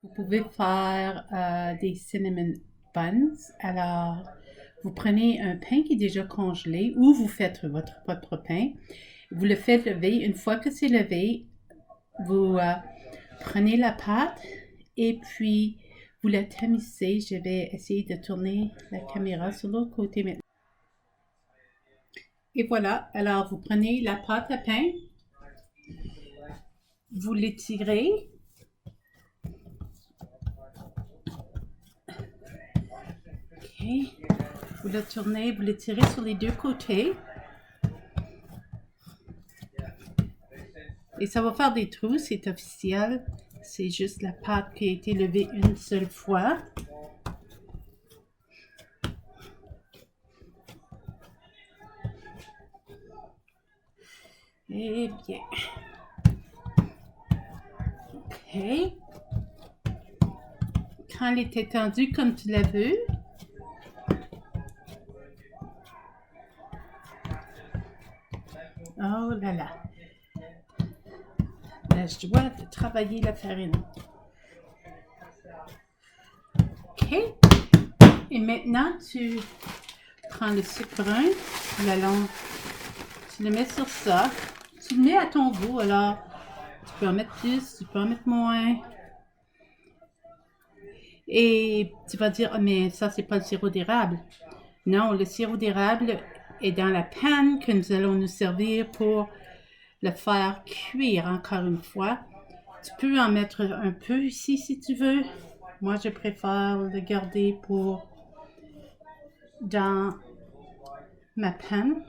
Vous pouvez faire des cinnamon buns. Alors, vous prenez un pain qui est déjà congelé ou vous faites votre propre pain. Vous le faites lever. Une fois que c'est levé, vous prenez la pâte et puis vous la tamisez. Je vais essayer de tourner la caméra sur l'autre côté maintenant. Et voilà. Alors, vous prenez la pâte à pain, vous l'étirez. OK. Vous le tournez, vous l'étirez sur les deux côtés. Et ça va faire des trous, c'est officiel. C'est juste la pâte qui a été levée une seule fois. Eh bien. OK. Quand elle est étendue comme tu l'as vu, oh là là. Là, je dois travailler la farine. OK. Et maintenant, tu prends le sucre brun, tu le mets sur ça. Tu le mets à ton goût. Alors, tu peux en mettre plus, tu peux en mettre moins. Et tu vas dire, oh, mais ça, c'est pas le sirop d'érable. Non, le sirop d'érable est dans la panne que nous allons nous servir pour le faire cuire encore une fois. Tu peux en mettre un peu ici si tu veux. Moi, je préfère le garder pour dans ma panne.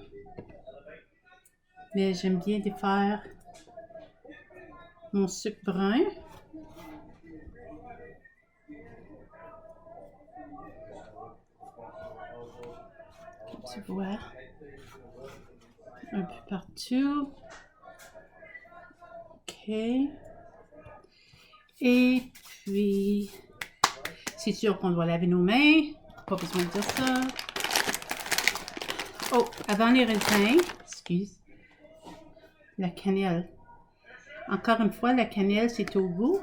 Mais j'aime bien défaire mon sucre brun. Tu vois, un peu partout. OK. Et puis, c'est sûr qu'on doit laver nos mains. Pas besoin de dire ça. Oh, avant les raisins, excuse, la cannelle. Encore une fois, la cannelle, c'est au goût.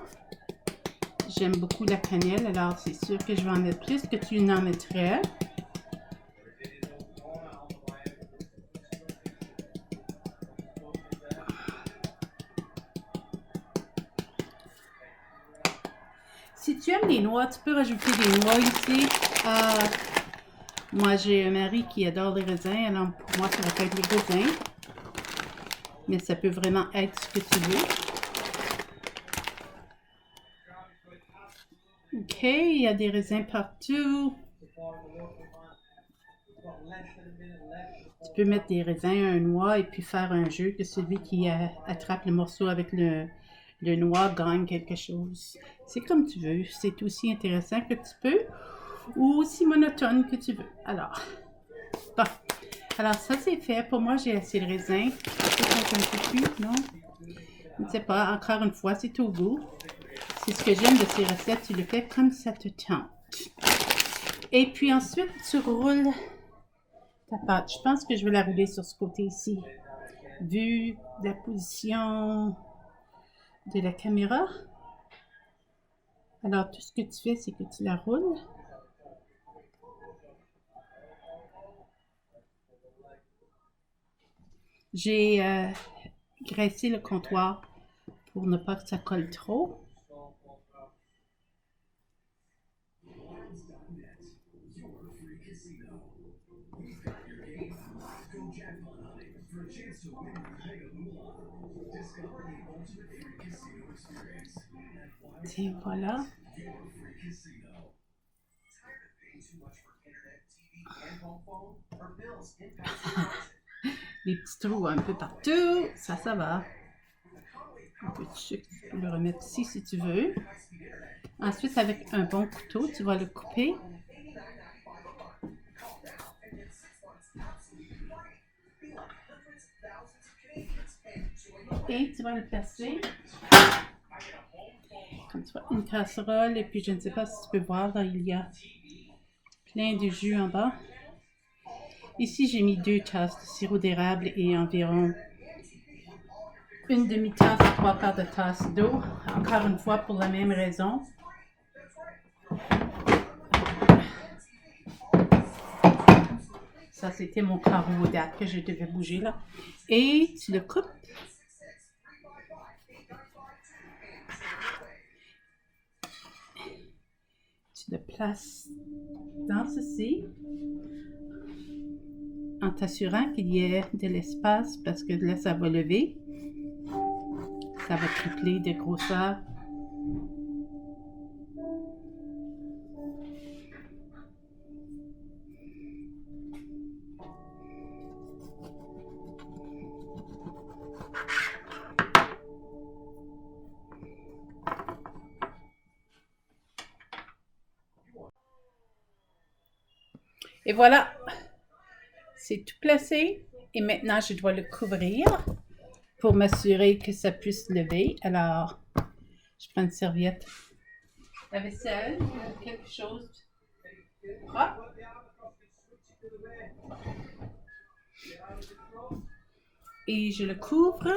J'aime beaucoup la cannelle, alors c'est sûr que je vais en mettre plus que tu n'en mettrais. Si tu aimes les noix, tu peux rajouter des noix ici. Moi, j'ai un mari qui adore les raisins, alors pour moi, ça va être les raisins. Mais ça peut vraiment être ce que tu veux. OK, il y a des raisins partout. Tu peux mettre des raisins, un noix et puis faire un jeu que celui qui attrape le morceau avec le noix gagne quelque chose. C'est comme tu veux. C'est aussi intéressant que tu peux ou aussi monotone que tu veux. Alors, bon. Alors, ça, c'est fait. Pour moi, j'ai assez de raisin. Peut-être un peu plus, non? Je ne sais pas. Encore une fois, c'est au goût. C'est ce que j'aime de ces recettes. Tu le fais comme ça te tente. Et puis ensuite, tu roules ta pâte. Je pense que je vais la rouler sur ce côté ici. Vu la position de la caméra. Alors, tout ce que tu fais, c'est que tu la roules. J'ai graissé le comptoir pour ne pas que ça colle trop. Et voilà. Les petits trous un peu partout, ça va. Un peu de sucre, tu peux le remettre ici si tu veux. Ensuite, avec un bon couteau, tu vas le couper. Et tu vas le placer comme tu vois, une casserole. Et puis, je ne sais pas si tu peux voir, là, il y a plein de jus en bas. Ici, j'ai mis 2 tasses de sirop d'érable et environ une demi-tasse à 3/4 de tasse d'eau. Encore une fois, pour la même raison. Ça, c'était mon carreau date que je devais bouger là. Et tu le coupes. Tu le places dans ceci en t'assurant qu'il y ait de l'espace parce que là, ça va lever. Ça va tripler de grosseur. Et voilà, c'est tout placé. Et maintenant, je dois le couvrir pour m'assurer que ça puisse lever. Alors, je prends une serviette. La vaisselle, quelque chose propre. Et je le couvre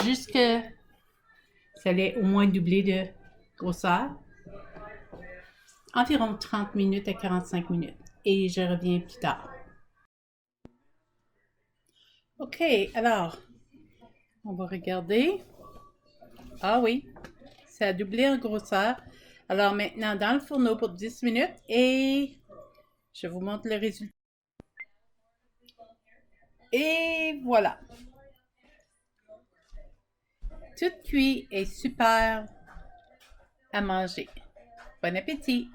jusqu'à ça l'ait au moins doublé de grosseur. Environ 30 minutes à 45 minutes. Et je reviens plus tard. OK, alors, on va regarder. Ah oui, ça a doublé en grosseur. Alors maintenant, dans le fourneau pour 10 minutes et je vous montre le résultat. Et voilà. Tout cuit et super à manger. Bon appétit!